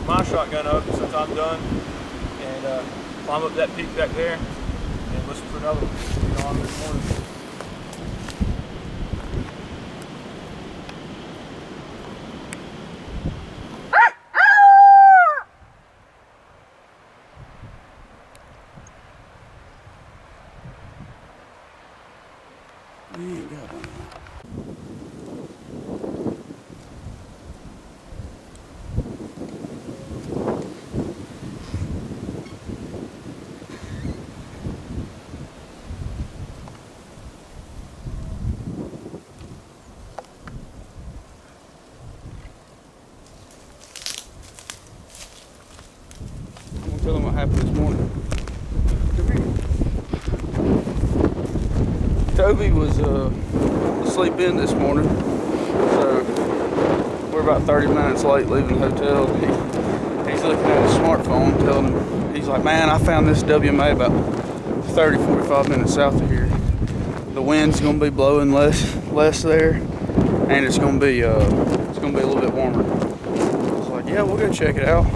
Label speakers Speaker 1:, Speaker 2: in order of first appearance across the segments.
Speaker 1: my shotgun up since I'm done and climb up that peak back there and listen for another one. Get on this morning.
Speaker 2: We ain't got one. I'm gonna tell them what happened this morning. Toby was asleep in this morning, so we're about 30 minutes late leaving the hotel. He's looking at his smartphone, telling him, he's like, man, I found this WMA about 30, 45 minutes south of here. The wind's gonna be blowing less there, and it's gonna be a little bit warmer. I was like, yeah, we'll go check it out.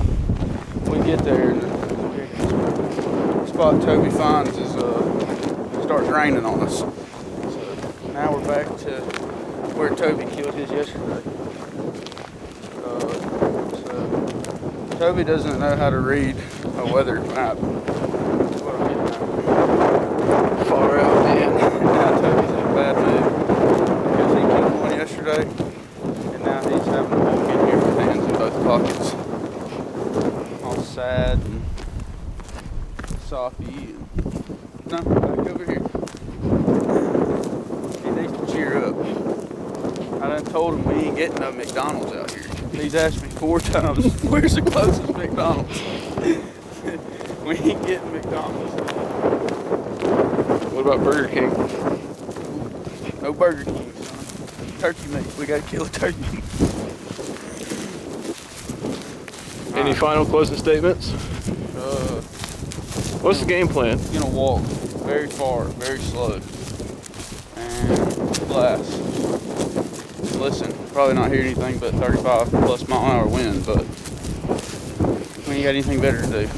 Speaker 2: We get there, and the spot Toby finds is starts raining on us. Now we're back to where Toby killed his yesterday. So Toby doesn't know how to read a weather map. That's what I'm getting at. Far out, man. And now Toby's in a bad mood because he killed one yesterday, and now he's having to walk in here with hands in both pockets. All sad and soppy. No, back over here. Cheer up. I done told him we ain't getting no McDonald's out here. He's asked me 4 times, where's the closest McDonald's? We ain't getting McDonald's.
Speaker 3: What about Burger King?
Speaker 2: No Burger King, son. Turkey meat. We gotta kill a turkey.
Speaker 3: Any final closing statements? What's the game plan?
Speaker 2: He's gonna walk very far, very slow. And blast. Listen, probably not hear anything but 35 plus mile an hour wind, but we ain't got anything better to do.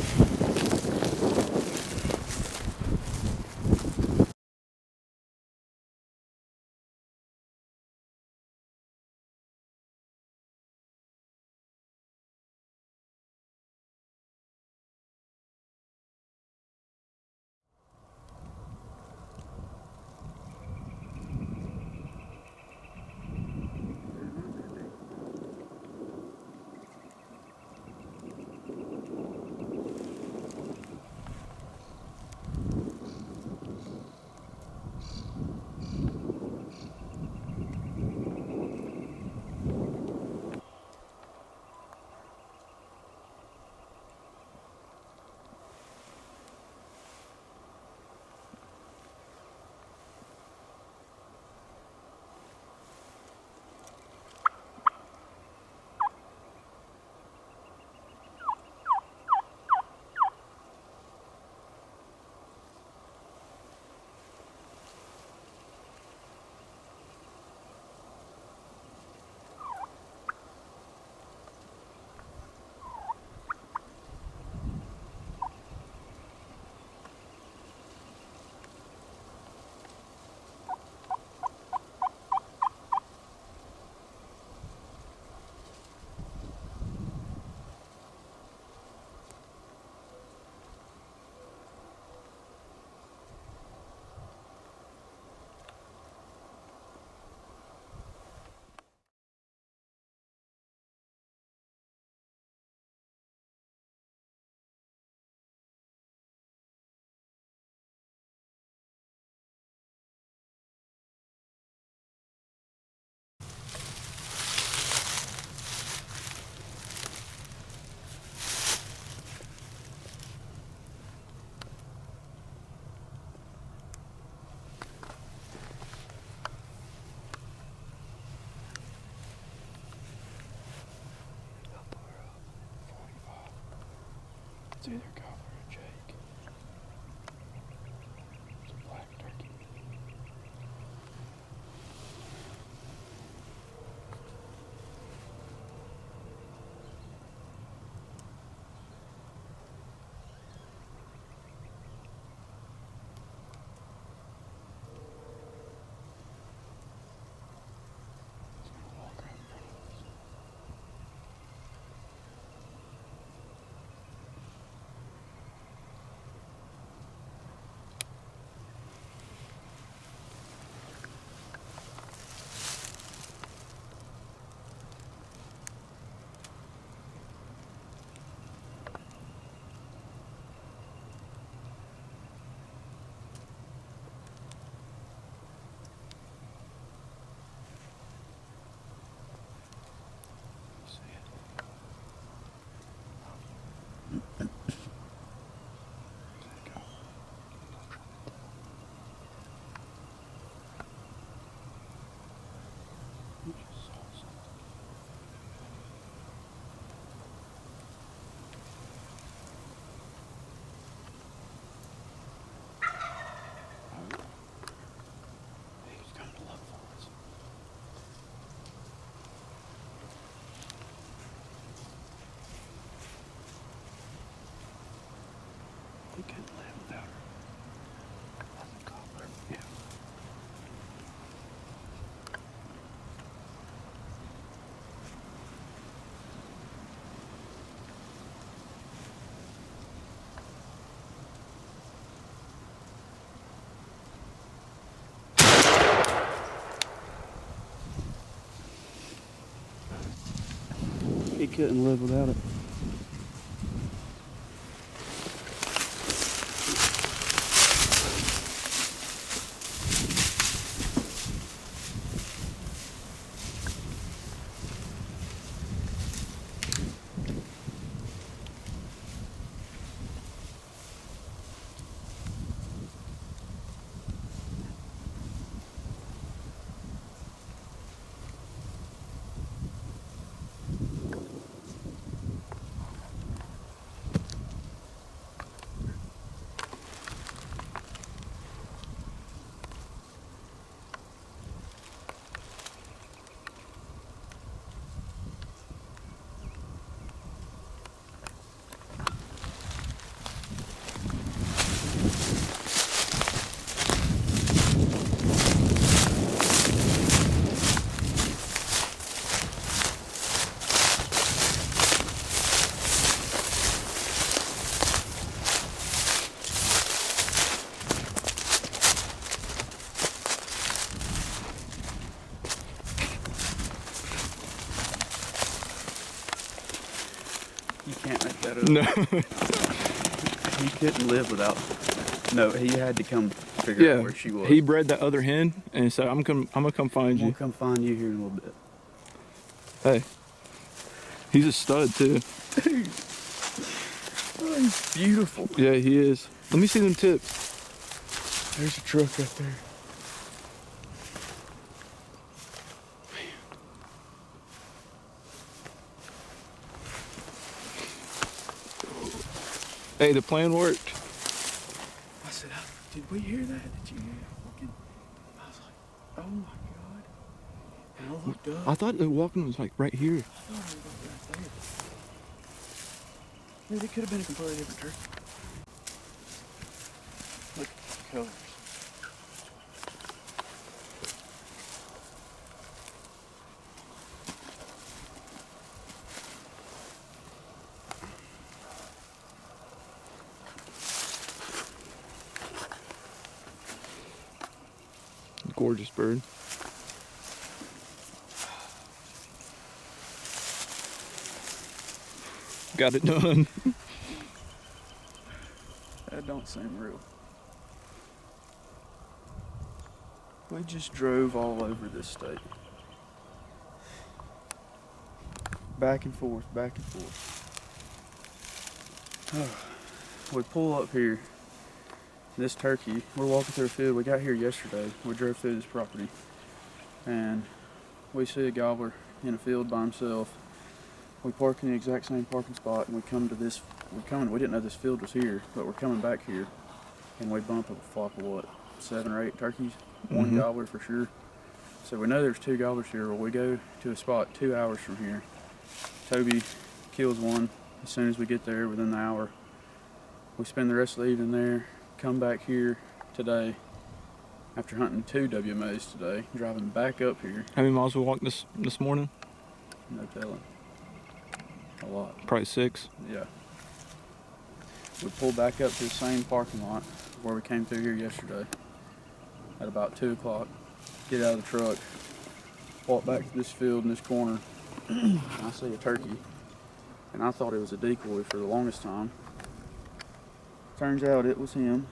Speaker 2: It's either Cobbler or Jake. It's a black turkey. He couldn't live without her. That's a gobbler. Yeah. He couldn't live without it. You can't make that up.
Speaker 3: No.
Speaker 2: He couldn't live without. No, he had to come figure out where she was.
Speaker 3: He bred that other hen, and so I'm gonna come find
Speaker 2: We'll
Speaker 3: you.
Speaker 2: come find you here in a little bit.
Speaker 3: Hey, he's a stud too.
Speaker 2: Dude. Oh, he's beautiful.
Speaker 3: Yeah, he is. Let me see them tips.
Speaker 2: There's a truck right there.
Speaker 3: Hey, the plan worked.
Speaker 2: I said, did we hear that? Did you hear it walking? I was like, oh my God. And I looked up.
Speaker 3: I thought the walking was like right here.
Speaker 2: I thought it was right there. Dude, it could have been a completely different tree. Look at the colors.
Speaker 3: Gorgeous bird. Got it done.
Speaker 2: That don't seem real. We just drove all over this state. Back and forth, back and forth. We pull up here. This turkey, we're walking through a field. We got here yesterday. We drove through this property. And we see a gobbler in a field by himself. We park in the exact same parking spot and we come to this, we didn't know this field was here, but we're coming back here. And we bump up a flock of what, 7 or 8 turkeys? One gobbler for sure. So we know there's 2 gobblers here. Well, we go to a spot 2 hours from here. Toby kills one as soon as we get there within the hour. We spend the rest of the evening there, come back here today after hunting 2 WMAs today, driving back up here.
Speaker 3: How many miles we walked this morning?
Speaker 2: No telling. A lot.
Speaker 3: Probably 6.
Speaker 2: Yeah. We pulled back up to the same parking lot where we came through here yesterday at about 2 o'clock. Get out of the truck, walk back to this field in this corner. I see a turkey, and I thought it was a decoy for the longest time. Turns out it was him.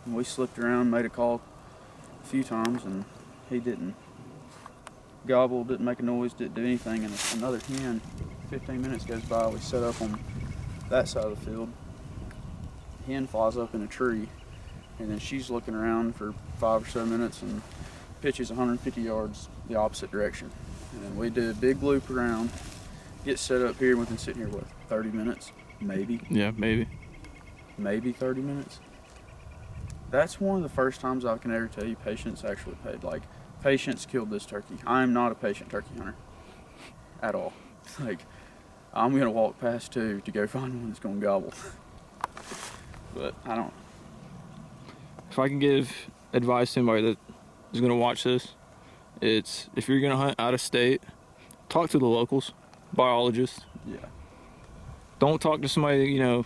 Speaker 2: And we slipped around, made a call a few times, and he didn't gobble, didn't make a noise, didn't do anything. And another hen, 15 minutes goes by, we set up on that side of the field. Hen flies up in a tree, and then she's looking around for 5 or so minutes and pitches 150 yards the opposite direction. And then we did a big loop around, get set up here, and we've been sitting here, what, 30 minutes? Maybe.
Speaker 3: Yeah, maybe.
Speaker 2: Maybe 30 minutes. That's one of the first times I can ever tell you patience actually paid. Like, patience killed this turkey. I am not a patient turkey hunter at all. Like, I'm gonna walk past 2 to go find one that's gonna gobble. but I don't.
Speaker 3: If I can give advice to anybody that is going to watch this, it's if you're going to hunt out of state, talk to the locals, biologists.
Speaker 2: Yeah.
Speaker 3: Don't talk to somebody, you know,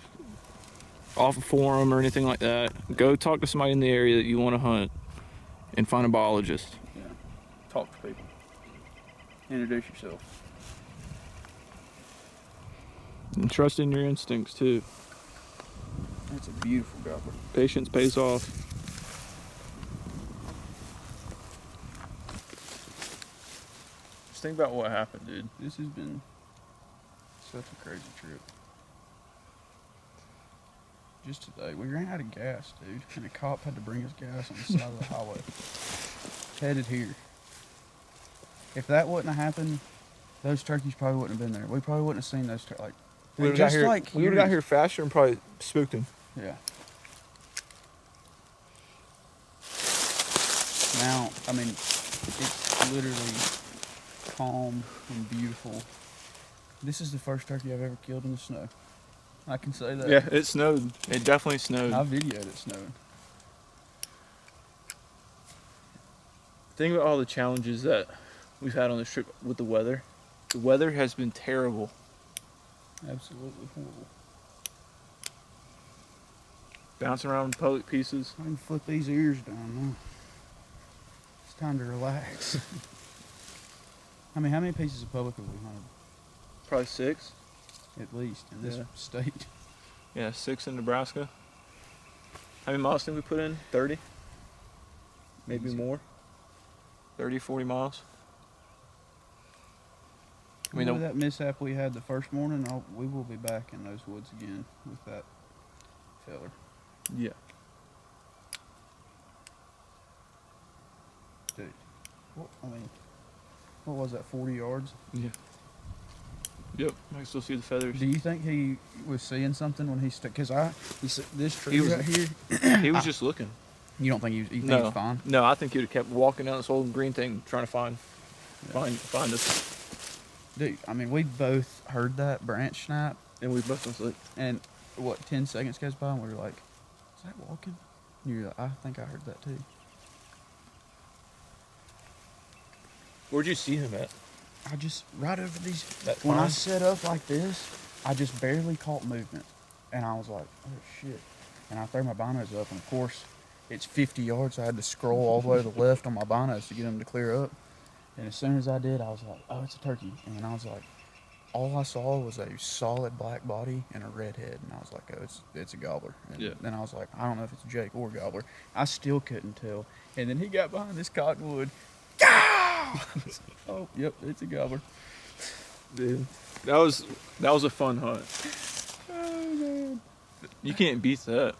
Speaker 3: off a forum or anything like that. Go talk to somebody in the area that you want to hunt and find a biologist.
Speaker 2: Yeah. Talk to people. Introduce yourself.
Speaker 3: And trust in your instincts too.
Speaker 2: That's a beautiful gobbler.
Speaker 3: Patience pays off.
Speaker 1: Just think about what happened, dude.
Speaker 2: This has been such a crazy trip. Just today, we ran out of gas, dude, and a cop had to bring us gas on the side of the highway. Headed here. If that wouldn't have happened, those turkeys probably wouldn't have been there. We probably wouldn't have seen those turkeys.
Speaker 1: We would have got here faster and probably spooked him.
Speaker 2: Yeah. Now, I mean, it's literally calm and beautiful. This is the first turkey I've ever killed in the snow. I can say that.
Speaker 1: Yeah, it snowed. It definitely snowed.
Speaker 2: I videoed it snowing.
Speaker 1: Think about all the challenges that we've had on this trip with the weather. The weather has been terrible.
Speaker 2: Absolutely horrible.
Speaker 1: Bouncing around public pieces.
Speaker 2: I can flip these ears down now. It's time to relax. I mean, how many pieces of public have we hunted?
Speaker 1: Probably 6.
Speaker 2: At least in this
Speaker 1: Yeah.
Speaker 2: state.
Speaker 1: Yeah, 6 in Nebraska. How many miles did we put in? 30? Maybe
Speaker 2: Easy.
Speaker 1: more. 30, 40 miles.
Speaker 2: I mean, with that mishap we had the first morning, we will be back in those woods again with that feller.
Speaker 1: Yeah.
Speaker 2: Dude, what was that, 40 yards?
Speaker 1: Yeah. Yep, I can still see the feathers.
Speaker 2: Do you think he was seeing something when he stuck? Because this tree
Speaker 1: He was-
Speaker 2: right here,
Speaker 1: He was just looking.
Speaker 2: you don't think you think
Speaker 1: No,
Speaker 2: he's fine?
Speaker 1: no, I think he would have kept walking down this whole green thing trying to find us.
Speaker 2: Dude, I mean, we both heard that branch snap,
Speaker 1: And we both was like,
Speaker 2: and 10 seconds goes by, and we were like, is that walking? And you're like, I think I heard that too.
Speaker 1: where'd you see him at?
Speaker 2: I just, right over these,
Speaker 1: That
Speaker 2: when I
Speaker 1: pond?
Speaker 2: set up like this, I just barely caught movement. And I was like, oh shit. And I threw my binos up, and of course, it's 50 yards, so I had to scroll all the way to the left on my binos to get them to clear up. And as soon as I did, I was like, oh, it's a turkey. And then I was like, all I saw was a solid black body and a red head. And I was like, oh, it's a gobbler. And
Speaker 1: Yeah.
Speaker 2: then I was like, I don't know if it's Jake or gobbler. I still couldn't tell. And then he got behind this cottonwood. Oh, yep, it's a gobbler.
Speaker 1: Dude, that was a fun hunt.
Speaker 2: Oh, man.
Speaker 1: You can't beat that.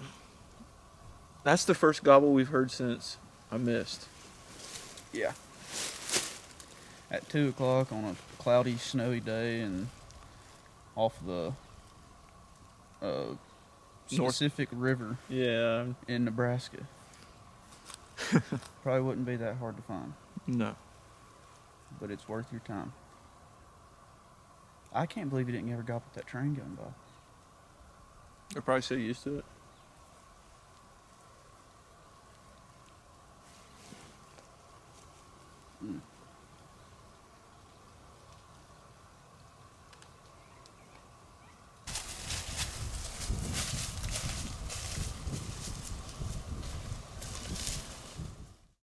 Speaker 1: That's the first gobble we've heard since I missed.
Speaker 2: Yeah. At 2 o'clock on a cloudy, snowy day and off the Pacific River
Speaker 1: Yeah,
Speaker 2: in Nebraska. Probably wouldn't be that hard to find,
Speaker 1: no.
Speaker 2: but it's worth your time. I can't believe you didn't ever gobble that train going by.
Speaker 1: They're probably so used to it.
Speaker 2: Mm.